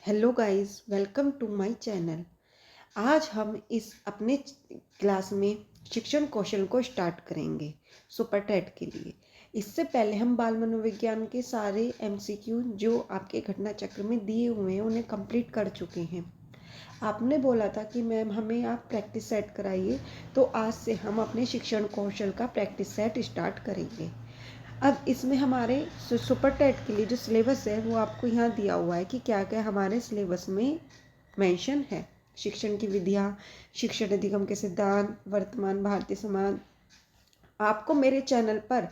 Hello guys, welcome to my channel. आज हम इस अपने क्लास में शिक्षण कौशल को स्टार्ट करेंगे सुपर टेट के लिए। इससे पहले हम बाल मनोविज्ञान के सारे एमसीक्यू जो आपके घटना चक्र में दिए हुए हैं उन्हें कंप्लीट कर चुके हैं। आपने बोला था कि मैम हमें आप प्रैक्टिस सेट कराइए, तो आज से हम अपने शिक्षण कौशल का प्रैक्टिस सेट स्टार्ट करेंगे। अब इसमें हमारे सुपर टेट के लिए जो सिलेबस है वो आपको यहाँ दिया हुआ है कि क्या क्या हमारे सिलेबस में मेंशन है। शिक्षण की विधियाँ, शिक्षण अधिगम के सिद्धांत, वर्तमान भारतीय समाज। आपको मेरे चैनल पर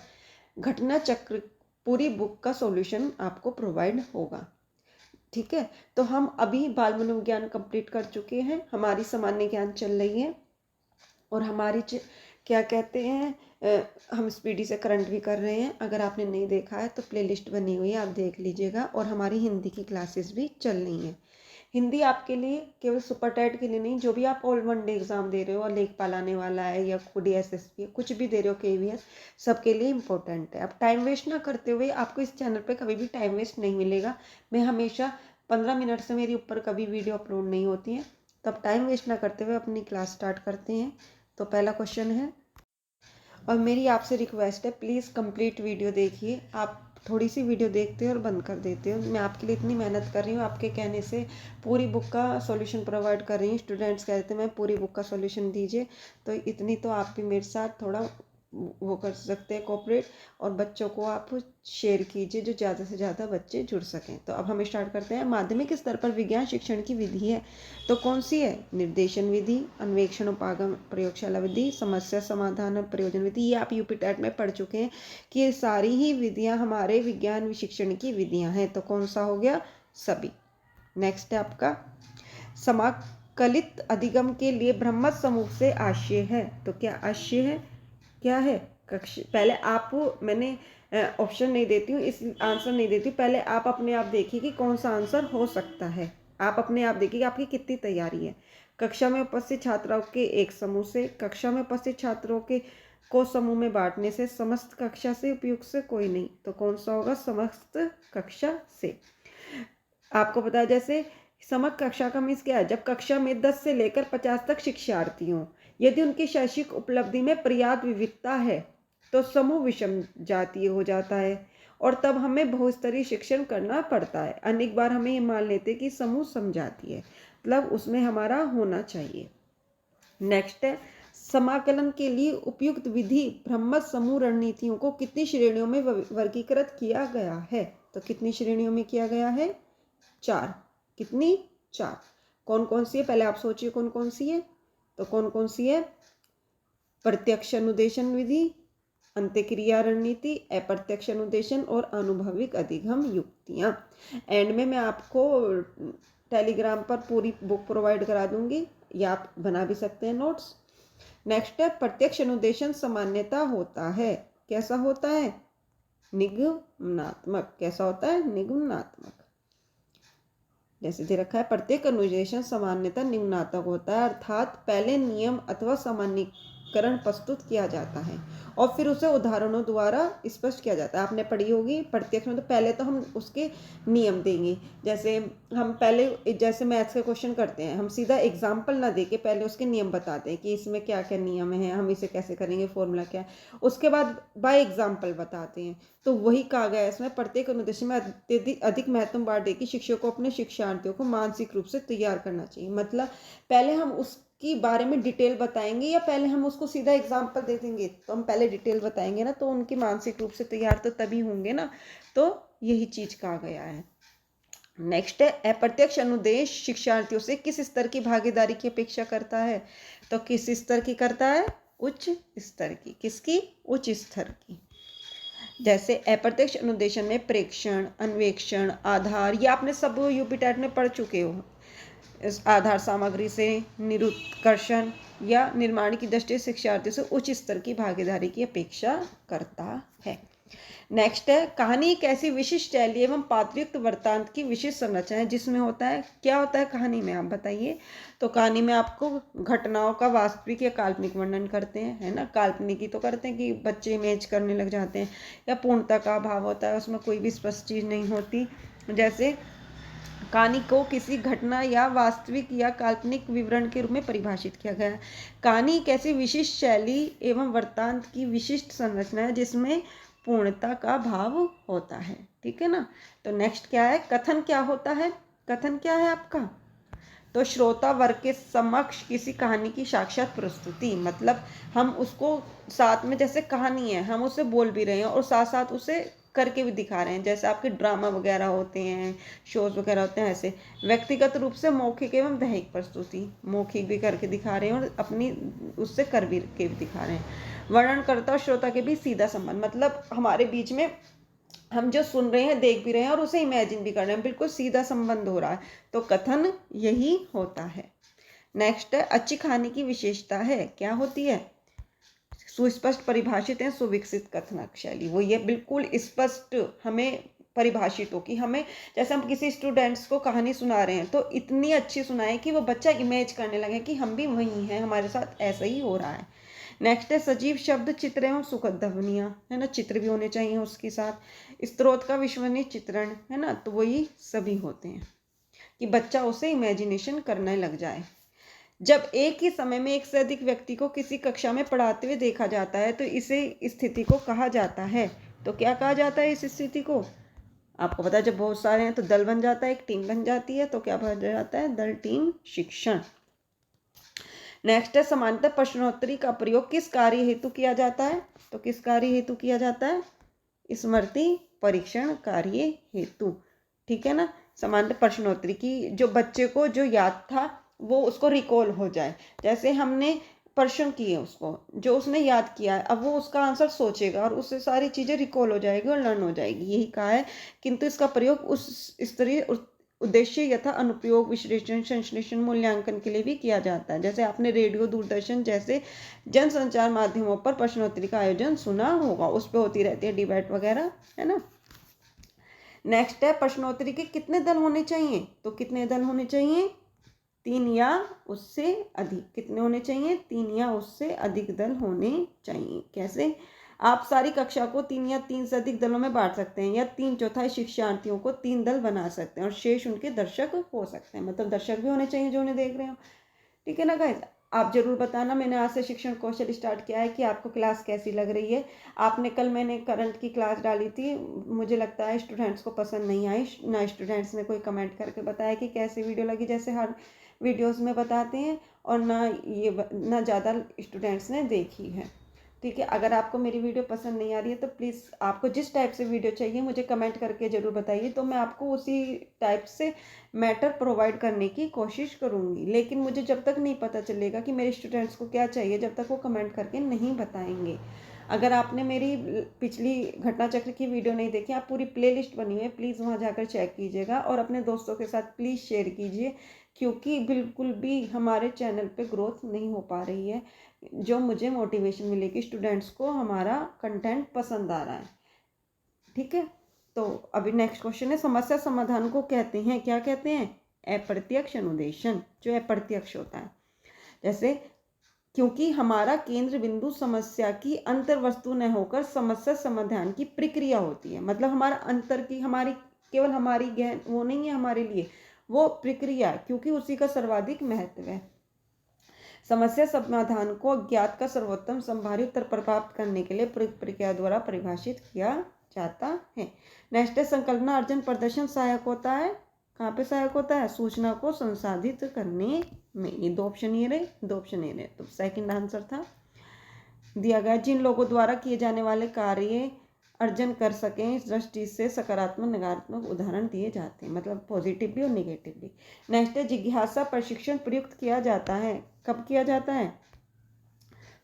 घटना चक्र पूरी बुक का सॉल्यूशन आपको प्रोवाइड होगा। ठीक है, तो हम अभी बाल मनोविज्ञान कंप्लीट कर चुके हैं, हमारी सामान्य ज्ञान चल रही है और हमारी क्या कहते हैं हम स्पीडी से करंट भी कर रहे हैं। अगर आपने नहीं देखा है तो प्लेलिस्ट बनी हुई है, आप देख लीजिएगा। और हमारी हिंदी की क्लासेस भी चल रही हैं। हिंदी आपके लिए केवल सुपर टेट के लिए नहीं, जो भी आप ऑल वन डे एग्जाम दे रहे हो और लेखपाल आने वाला है या DSSP कुछ भी दे रहे हो, KVS, सबके लिए इम्पोर्टेंट है। अब टाइम वेस्ट ना करते हुए, आपको इस चैनल पे कभी भी टाइम वेस्ट नहीं मिलेगा। मैं हमेशा 15 मिनट से मेरे ऊपर कभी वीडियो अपलोड नहीं होती है। तो अब टाइम वेस्ट ना करते हुए अपनी क्लास स्टार्ट करते हैं। तो पहला क्वेश्चन है, और मेरी आपसे रिक्वेस्ट है, प्लीज़ कंप्लीट वीडियो देखिए। आप थोड़ी सी वीडियो देखते हो और बंद कर देते हो। मैं आपके लिए इतनी मेहनत कर रही हूँ, आपके कहने से पूरी बुक का सॉल्यूशन प्रोवाइड कर रही हूँ। स्टूडेंट्स कहते हैं मैं पूरी बुक का सॉल्यूशन दीजिए, तो इतनी तो आप भी मेरे साथ थोड़ा वो कर सकते हैं कोऑपरेट, और बच्चों को आप शेयर कीजिए जो ज़्यादा से ज़्यादा बच्चे जुड़ सकें। तो अब हम स्टार्ट करते हैं। माध्यमिक स्तर पर विज्ञान शिक्षण की विधि है तो कौन सी है? निर्देशन विधि, अन्वेक्षण उपागम प्रयोगशाला विधि, समस्या समाधान और प्रयोजन विधि। ये आप यूपी टेट में पढ़ चुके हैं कि ये सारी ही विधियां हमारे विज्ञान शिक्षण की विधियां हैं। तो कौन सा हो गया? सभी। नेक्स्ट है आपका, समाकलित अधिगम के लिए ब्रह्मस्त्र समूह से आशय है। तो क्या आशय है? क्या है? कक्ष। पहले आप, मैंने ऑप्शन नहीं देती हूँ, इस आंसर नहीं देती हूँ, पहले आप अपने आप देखिए कि कौन सा आंसर हो सकता है। आप अपने आप देखिए कि आपकी कितनी तैयारी है। कक्षा में उपस्थित छात्राओं के एक समूह से, कक्षा में उपस्थित छात्रों के को समूह में बांटने से, समस्त कक्षा से, उपयुक्त से कोई नहीं। तो कौन सा होगा? समस्त कक्षा से। आपको पता है, जैसे समग्र कक्षा का मीन्स क्या है? जब कक्षा में 10 से लेकर 50 तक शिक्षार्थी हों, यदि उनकी शैक्षिक उपलब्धि में पर्याप्त विविधता है तो समूह विषम जातीय हो जाता है, और तब हमें बहुस्तरीय शिक्षण करना पड़ता है। अनेक बार हमें ये मान लेते कि समूह समझाती है, मतलब उसमें हमारा होना चाहिए। नेक्स्ट है, समाकलन के लिए उपयुक्त विधि ब्रह्मस्त्र समूह रणनीतियों को कितनी श्रेणियों में वर्गीकृत किया गया है? तो कितनी श्रेणियों में किया गया है? 4। कितनी? 4। कौन कौन सी है? पहले आप सोचिए कौन कौन सी है। तो कौन कौन सी है? प्रत्यक्ष अनुदेशन विधि, अंत्यक्रिया रणनीति, अप्रत्यक्ष अनुदेशन और अनुभविक अधिगम युक्तियां। एंड में मैं आपको टेलीग्राम पर पूरी बुक प्रोवाइड करा दूंगी, या आप बना भी सकते हैं नोट्स। नेक्स्ट है, प्रत्यक्ष अनुदेशन सामान्यता होता है, कैसा होता है? निगमनात्मक। कैसा होता है? निगमनात्मक। जैसे दे रखा है, प्रत्येक अनुदेशन सामान्यतः निम्नात्मक होता है, अर्थात पहले नियम अथवा सामान्यीकरण प्रस्तुत किया जाता है और फिर उसे उदाहरणों द्वारा स्पष्ट किया जाता है। आपने पढ़ी होगी प्रत्यक्ष में, तो पहले तो हम उसके नियम देंगे। जैसे हम पहले, जैसे मैथ्स के क्वेश्चन करते हैं, हम सीधा एग्जाम्पल ना दे के पहले उसके नियम बताते हैं कि इसमें क्या क्या नियम है, हम इसे कैसे करेंगे, फॉर्मूला क्या है, उसके बाद बाय एग्जाम्पल बताते हैं। तो वही कहा गया है इसमें, प्रत्येक अनुदेश में अधिक महत्व बांट देगी शिक्षक को अपने शिक्षार्थियों को मानसिक रूप से तैयार करना चाहिए। मतलब पहले हम उसकी बारे में डिटेल बताएंगे या पहले हम उसको सीधा एग्जाम्पल दे देंगे? तो हम पहले डिटेल बताएंगे ना, तो उनकी मानसिक रूप से तैयार तो तभी होंगे ना। तो यही चीज कहा गया है। नेक्स्ट है, अप्रत्यक्ष अनुदेश शिक्षार्थियों से किस स्तर की भागीदारी की अपेक्षा करता है? तो किस स्तर की करता है? उच्च स्तर की। किसकी? उच्च स्तर की। जैसे अप्रत्यक्ष अनुदेशन में प्रेक्षण, अन्वेक्षण, आधार, ये आपने सब यूपी टेट में पढ़ चुके हो। इस आधार सामग्री से निरुत्कर्षण या निर्माण की दृष्टि से शिक्षार्थियों से उच्च स्तर की भागीदारी की अपेक्षा करता है। नेक्स्ट है, कहानी एक ऐसी विशिष्ट शैली एवं पात्रयुक्त वृत्तांत की विशिष्ट संरचना है जिसमें होता है, क्या होता है कहानी में? आप बताइए। तो कहानी में आपको घटनाओं का वास्तविक या काल्पनिक वर्णन करते हैं, है ना। काल्पनिक ही तो करते हैं कि बच्चे इमेज करने लग जाते हैं, या पूर्णता का अभाव होता है, उसमें कोई भी स्पष्ट चीज़ नहीं होती। जैसे कहानी को किसी घटना या वास्तविक या काल्पनिक विवरण के रूप में परिभाषित किया गया है। कहानी एक ऐसी विशिष्ट शैली एवं वृत्तांत की विशिष्ट संरचना है जिसमें पूर्णता का भाव होता है। ठीक है ना। तो नेक्स्ट क्या है, कथन क्या होता है। कथन क्या है आपका, तो श्रोता वर्ग के समक्ष किसी कहानी की साक्षात प्रस्तुति, मतलब हम उसको साथ में, जैसे कहानी है हम उसे बोल भी रहे हैं और साथ साथ उसे करके भी दिखा रहे हैं, जैसे आपके ड्रामा वगैरह होते हैं, शोज वगैरह होते हैं, ऐसे व्यक्तिगत रूप से मौखिक एवं दैहिक प्रस्तुति, मौखिक भी करके दिखा रहे हैं और अपनी उससे कर भी के भी दिखा रहे हैं। वर्णनकर्ता और श्रोता के बीच सीधा संबंध, मतलब हमारे बीच में हम जो सुन रहे हैं, देख भी रहे हैं और उसे इमेजिन भी कर रहे हैं, बिल्कुल सीधा संबंध हो रहा है। तो कथन यही होता है। नेक्स्ट है, अच्छी कहानी की विशेषता है, क्या होती है, सुस्पष्ट परिभाषित है सुविकसित कथनक शैली। वो ये बिल्कुल स्पष्ट हमें परिभाषित हो कि हमें, जैसे हम किसी स्टूडेंट्स को कहानी सुना रहे हैं तो इतनी अच्छी सुनाए कि वो बच्चा इमेज करने लगे कि हम भी वही हैं, हमारे साथ ऐसा ही हो रहा है। नेक्स्ट है सजीव शब्द, चित्र एवं सुखद ध्वनियाँ, है ना, चित्र भी होने चाहिए उसके साथ। स्त्रोत का विश्वसनीय चित्रण, है ना, तो वही सभी होते हैं कि बच्चा उसे इमेजिनेशन करने लग जाए। जब एक ही समय में एक से अधिक व्यक्ति को किसी कक्षा में पढ़ाते हुए देखा जाता है तो इसे स्थिति को कहा जाता है। तो क्या कहा जाता है इस स्थिति को, आपको पता है, जब बहुत सारे हैं तो दल बन जाता है, एक टीम बन जाती है, तो क्या बन जाता है, दल टीम शिक्षण। नेक्स्ट है समांतर प्रश्नोत्तरी का प्रयोग किस कार्य हेतु किया जाता है, तो किस कार्य हेतु किया जाता है, स्मृति परीक्षण कार्य हेतु। ठीक है ना। समांतर प्रश्नोत्तरी की जो बच्चे को जो याद था वो उसको रिकॉल हो जाए, जैसे हमने प्रश्न किए उसको, जो उसने याद किया है अब वो उसका आंसर सोचेगा और उससे सारी चीज़ें रिकॉल हो जाएगी और लर्न हो जाएगी, यही कहा है। किंतु इसका प्रयोग उस स्तरीय उद्देश्य यथा अनुप्रयोग विश्लेषण संश्लेषण मूल्यांकन के लिए भी किया जाता है। जैसे आपने रेडियो दूरदर्शन जैसे जन संचार माध्यमों पर प्रश्नोत्तरी का आयोजन सुना होगा, उस पर होती रहती है डिबेट वगैरह, है ना। नेक्स्ट है प्रश्नोत्तरी के कितने दल होने चाहिए, तो कितने दल होने चाहिए, 3 या उससे अधिक। कितने होने चाहिए, 3 या उससे अधिक दल होने चाहिए। कैसे, आप सारी कक्षा को 3 या 3 से अधिक दलों में बांट सकते हैं या 3/4 शिक्षार्थियों को 3 दल बना सकते हैं और शेष उनके दर्शक हो सकते हैं, मतलब दर्शक भी होने चाहिए जो उन्हें देख रहे हो। ठीक है ना गाइस। आप जरूर बताना, मैंने आज से शिक्षण कौशल स्टार्ट किया है, कि आपको क्लास कैसी लग रही है। आपने कल मैंने करंट की क्लास डाली थी, मुझे लगता है स्टूडेंट्स को पसंद नहीं आई, ना स्टूडेंट्स ने कोई कमेंट करके बताया कि कैसी वीडियो लगी, जैसे हर वीडियोस में बताते हैं, और ना ज़्यादा स्टूडेंट्स ने देखी है। ठीक है, अगर आपको मेरी वीडियो पसंद नहीं आ रही है तो प्लीज़ आपको जिस टाइप से वीडियो चाहिए मुझे कमेंट करके ज़रूर बताइए, तो मैं आपको उसी टाइप से मैटर प्रोवाइड करने की कोशिश करूँगी। लेकिन मुझे जब तक नहीं पता चलेगा कि मेरे स्टूडेंट्स को क्या चाहिए, जब तक वो कमेंट करके नहीं बताएंगे। अगर आपने मेरी पिछली घटना चक्र की वीडियो नहीं देखी, आप पूरी प्लेलिस्ट बनी हुई है, प्लीज़ वहाँ जाकर चेक कीजिएगा और अपने दोस्तों के साथ प्लीज़ शेयर कीजिए, क्योंकि बिल्कुल भी हमारे चैनल पे ग्रोथ नहीं हो पा रही है, जो मुझे मोटिवेशन मिलेगी स्टूडेंट्स को हमारा कंटेंट पसंद आ रहा है। ठीक है, तो अभी नेक्स्ट क्वेश्चन है, समस्या समाधान को कहते हैं, क्या कहते हैं, अप्रत्यक्ष अनुदेशन, जो अप्रत्यक्ष होता है। जैसे, क्योंकि हमारा केंद्र बिंदु समस्या की अंतर वस्तु न होकर समस्या समाधान की प्रक्रिया होती है, मतलब हमारा अंतर की, हमारी केवल हमारी ज्ञान वो नहीं है हमारे लिए, वो प्रक्रिया, क्योंकि उसी का सर्वाधिक महत्व है। समस्या समाधान को अज्ञात का सर्वोत्तम संभावित उत्तर प्राप्त करने के लिए प्रक्रिया द्वारा परिभाषित किया जाता है। नेक्स्ट है, संकल्पना अर्जन प्रदर्शन सहायक होता है, कहाँ पे सहायक होता है, सूचना को संसाधित करने में। ये 2 ऑप्शन ये रहे, 2 ऑप्शन ये रहे, तो सेकंड आंसर था दिया गया। जिन लोगों द्वारा किए जाने वाले कार्य अर्जन कर सकें, इस दृष्टि से सकारात्मक नकारात्मक उदाहरण दिए जाते हैं, मतलब पॉजिटिव भी और निगेटिव भी। नेक्स्ट है, जिज्ञासा प्रशिक्षण प्रयुक्त किया जाता है, कब किया जाता है,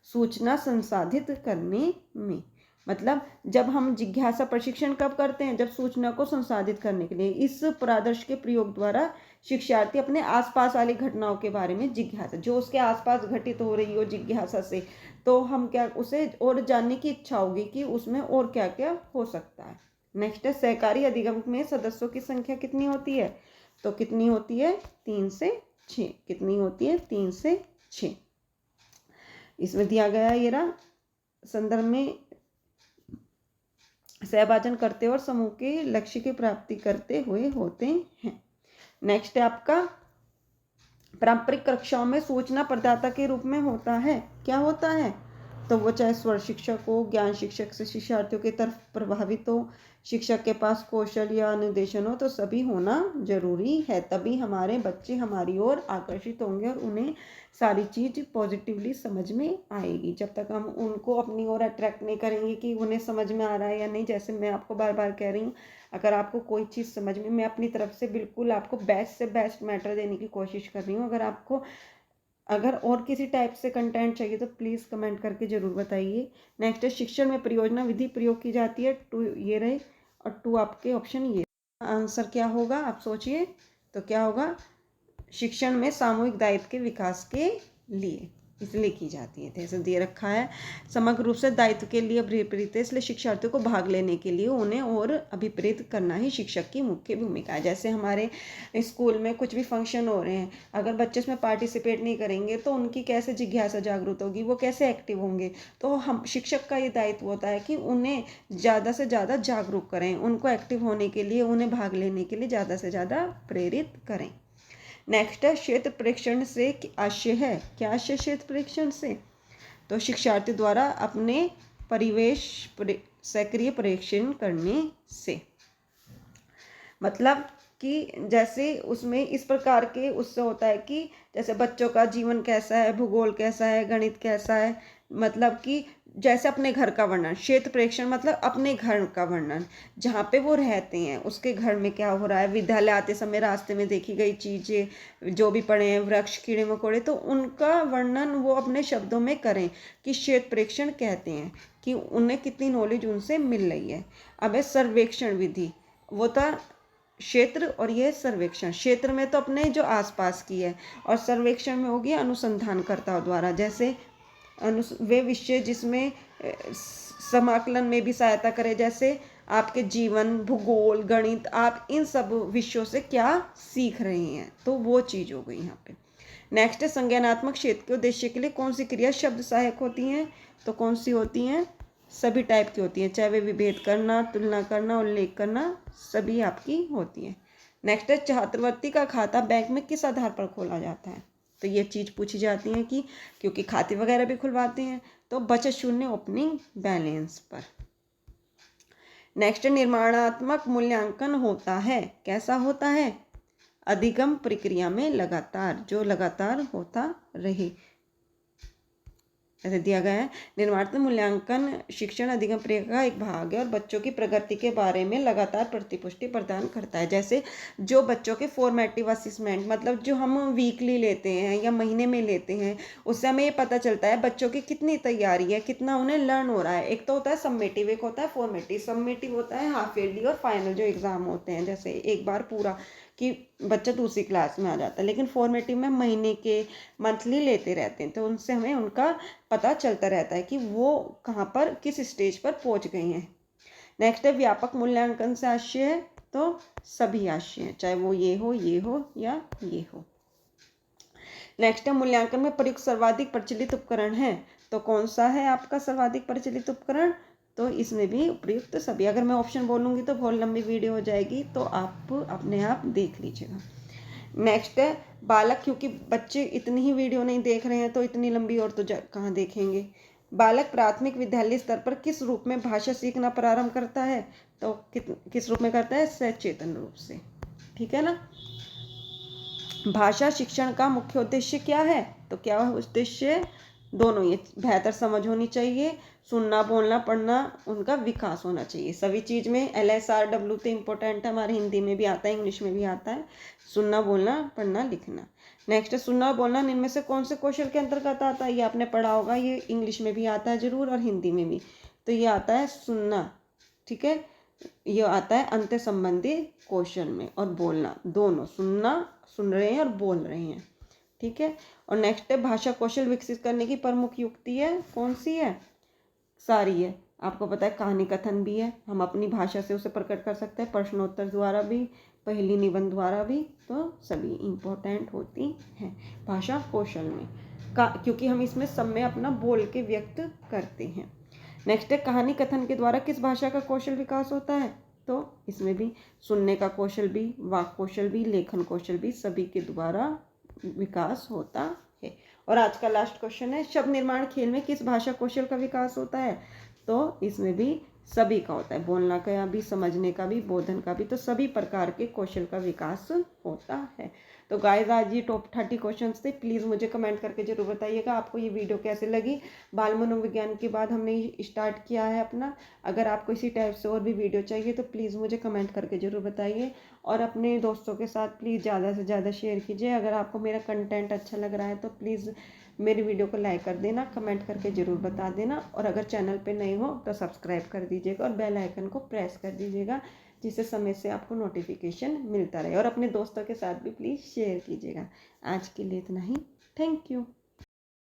सूचना संसाधित करने में, मतलब जब हम जिज्ञासा प्रशिक्षण कब करते हैं, जब सूचना को संसाधित करने के लिए। इस परादर्श के प्रयोग द्वारा शिक्षार्थी अपने आसपास वाली घटनाओं के बारे में जिज्ञासा, जो उसके आसपास घटित हो रही हो जिज्ञासा से, तो हम क्या, उसे और जानने की इच्छा होगी कि उसमें और क्या क्या हो सकता है। नेक्स्ट है, सहकारी अधिगम में सदस्यों की संख्या कितनी होती है, तो कितनी होती है, 3 से 6। कितनी होती है, 3 से 6। इसमें दिया गया ये रहा, संदर्भ में सहभाजन करते और समूह के लक्ष्य की प्राप्ति करते हुए होते हैं। नेक्स्ट है आपका पारंपरिक कक्षाओं में सूचना प्रदाता के रूप में होता है। क्या होता है? तो वो चाहे स्वर शिक्षक हो, ज्ञान शिक्षक से शिक्षार्थियों की तरफ प्रभावित हो, शिक्षक के पास कौशल या निर्देशन हो, तो सभी होना जरूरी है। तभी हमारे बच्चे हमारी ओर आकर्षित होंगे और उन्हें सारी चीज़ पॉजिटिवली समझ में आएगी। जब तक हम उनको अपनी ओर अट्रैक्ट नहीं करेंगे कि उन्हें समझ में आ रहा है या नहीं, जैसे मैं आपको बार बार कह रही हूँ, अगर आपको कोई चीज़ समझ में, मैं अपनी तरफ से बिल्कुल आपको बेस्ट से बेस्ट मैटर देने की कोशिश कर रही हूँ। अगर और किसी टाइप से कंटेंट चाहिए तो प्लीज़ कमेंट करके ज़रूर बताइए। नेक्स्ट है शिक्षण में परियोजना विधि प्रयोग की जाती है। 2 ये रहे और 2 आपके ऑप्शन ये। आंसर क्या होगा आप सोचिए, तो क्या होगा? शिक्षण में सामूहिक दायित्व के विकास के लिए इसलिए की जाती है। जैसे दे रखा है समग्र रूप से दायित्व के लिए अभिप्रेत है, इसलिए शिक्षार्थियों को भाग लेने के लिए उन्हें और अभिप्रेत करना ही शिक्षक की मुख्य भूमिका है। जैसे हमारे स्कूल में कुछ भी फंक्शन हो रहे हैं, अगर बच्चे इसमें पार्टिसिपेट नहीं करेंगे तो उनकी कैसे जिज्ञासा जागृत होगी, वो कैसे एक्टिव होंगे? तो हम शिक्षक का ये दायित्व होता है कि उन्हें ज़्यादा से ज़्यादा जागरूक करें, उनको एक्टिव होने के लिए, उन्हें भाग लेने के लिए ज़्यादा से ज़्यादा प्रेरित करें। नेक्स्ट है क्षेत्र प्रेक्षण से आशय है। क्या आशय क्षेत्र प्रेक्षण से? तो शिक्षार्थी द्वारा अपने परिवेश सक्रिय प्रेक्षण करने से, मतलब कि जैसे उसमें इस प्रकार के उससे होता है कि जैसे बच्चों का जीवन कैसा है, भूगोल कैसा है, गणित कैसा है, मतलब कि जैसे अपने घर का वर्णन, क्षेत्र प्रेक्षण मतलब अपने घर का वर्णन, जहाँ पे वो रहते हैं उसके घर में क्या हो रहा है, विद्यालय आते समय रास्ते में देखी गई चीज़ें, जो भी पढ़े हैं, वृक्ष, कीड़े मकोड़े, तो उनका वर्णन वो अपने शब्दों में करें कि क्षेत्र प्रेक्षण कहते हैं कि उन्हें कितनी नॉलेज उनसे मिल रही है। अब है सर्वेक्षण विधि, वो था क्षेत्र और ये सर्वेक्षण। क्षेत्र में तो अपने जो आसपास की है और सर्वेक्षण में होगी अनुसंधानकर्ताओं द्वारा, जैसे वे विषय जिसमें समाकलन में भी सहायता करे, जैसे आपके जीवन, भूगोल, गणित, आप इन सब विषयों से क्या सीख रहे हैं, तो वो चीज़ हो गई यहाँ पे। नेक्स्ट है संज्ञानात्मक क्षेत्र के उद्देश्य के लिए कौन सी क्रिया शब्द सहायक होती हैं? तो कौन सी होती हैं? सभी टाइप की होती हैं, चाहे वे विभेद करना, तुलना करना, उल्लेख करना, सभी आपकी होती हैं। नेक्स्ट है छात्रवृत्ति का खाता बैंक में किस आधार पर खोला जाता है? तो ये चीज़ पूछी जाती है कि क्योंकि खाते वगैरह भी खुलवाते हैं, तो बचत शून्य ओपनिंग बैलेंस पर। नेक्स्ट निर्माणात्मक मूल्यांकन होता है। कैसा होता है? अधिगम प्रक्रिया में लगातार, जो लगातार होता रहे, ऐसे दिया गया है। निर्माणात्मक मूल्यांकन शिक्षण अधिगम प्रक्रिया का एक भाग है और बच्चों की प्रगति के बारे में लगातार प्रतिपुष्टि प्रदान करता है। जैसे जो बच्चों के फॉर्मेटिव असेसमेंट, मतलब जो हम वीकली लेते हैं या महीने में लेते हैं, उससे हमें ये पता चलता है बच्चों की कितनी तैयारी है, कितना उन्हें लर्न हो रहा है। एक तो होता है सबमिटिव, एक होता है फॉर्मेटिव। सबमिटिव होता है हाफ ईयरली और फाइनल जो एग्जाम होते हैं, जैसे एक बार पूरा कि बच्चा दूसरी क्लास में आ जाता है, लेकिन फॉर्मेटिव में महीने के, मंथली लेते रहते हैं, तो उनसे हमें उनका पता चलता रहता है कि वो कहाँ पर, किस स्टेज पर पहुँच गए हैं। नेक्स्ट है व्यापक मूल्यांकन से आशय है, तो सभी आशय हैं, चाहे वो ये हो या ये हो। नेक्स्ट है मूल्यांकन में प्रयुक्त सर्वाधिक प्रचलित उपकरण है, तो कौन सा है आपका सर्वाधिक प्रचलित उपकरण? तो इसमें भी उपयुक्त सभी। अगर मैं ऑप्शन बोलूँगी तो बहुत लंबी वीडियो हो जाएगी, तो आप अपने आप देख लीजिएगा। नेक्स्ट है बालक, क्योंकि बच्चे इतनी ही वीडियो नहीं देख रहे हैं तो इतनी लंबी और तो कहाँ देखेंगे। बालक प्राथमिक विद्यालय स्तर पर किस रूप में भाषा सीखना प्रारंभ करता है? तो किस रूप में करता है? सचेतन रूप से, ठीक है ना। भाषा शिक्षण का मुख्य उद्देश्य क्या है? तो क्या उद्देश्य? दोनों, ये बेहतर समझ होनी चाहिए, सुनना, बोलना, पढ़ना, उनका विकास होना चाहिए। सभी चीज़ में LSRW तो इम्पोर्टेंट है, हमारे हिंदी में भी आता है, इंग्लिश में भी आता है, सुनना, बोलना, पढ़ना, लिखना। नेक्स्ट है सुनना और बोलना, इनमें से कौन से कौशल के अंतर्गत आता है? ये आपने पढ़ा होगा, ये इंग्लिश में भी आता है जरूर और हिंदी में भी। तो ये आता है सुनना, ठीक है, ये आता है अंत्य संबंधी कौशल में, और बोलना, दोनों, सुनना, सुन रहे हैं और बोल रहे हैं, ठीक है। और नेक्स्ट है भाषा कौशल विकसित करने की प्रमुख युक्ति है, कौन सी है? सारी है, आपको पता है, कहानी कथन भी है, हम अपनी भाषा से उसे प्रकट कर सकते हैं, प्रश्नोत्तर द्वारा भी, पहेली निबंध द्वारा भी, तो सभी इम्पोर्टेंट होती हैं भाषा कौशल में क्योंकि हम इसमें सब में अपना बोल के व्यक्त करते हैं। नेक्स्ट है कहानी कथन के द्वारा किस भाषा का कौशल विकास होता है? तो इसमें भी सुनने का कौशल भी, वाक कौशल भी, लेखन कौशल भी सभी के द्वारा विकास होता है। और आज का लास्ट क्वेश्चन है, शब्द निर्माण खेल में किस भाषा कौशल का विकास होता है? तो इसमें भी सभी का होता है, बोलना का भी, समझने का भी, बोधन का भी, तो सभी प्रकार के कौशल का विकास होता है। तो गाइस आज ये टॉप 30 क्वेश्चन थे। प्लीज़ मुझे कमेंट करके जरूर बताइएगा आपको ये वीडियो कैसे लगी। बाल मनोविज्ञान के बाद हमने स्टार्ट किया है अपना। अगर आपको इसी टाइप से और भी वीडियो चाहिए तो प्लीज़ मुझे कमेंट करके ज़रूर बताइए, और अपने दोस्तों के साथ प्लीज़ ज़्यादा से ज़्यादा शेयर कीजिए। अगर आपको मेरा कंटेंट अच्छा लग रहा है तो प्लीज़ मेरी वीडियो को लाइक कर देना, कमेंट करके ज़रूर बता देना, और अगर चैनल पे नए हो तो सब्सक्राइब कर दीजिएगा और बेल आइकन को प्रेस कर दीजिएगा, जिससे समय से आपको नोटिफिकेशन मिलता रहे। और अपने दोस्तों के साथ भी प्लीज़ शेयर कीजिएगा। आज के लिए इतना ही। Thank you.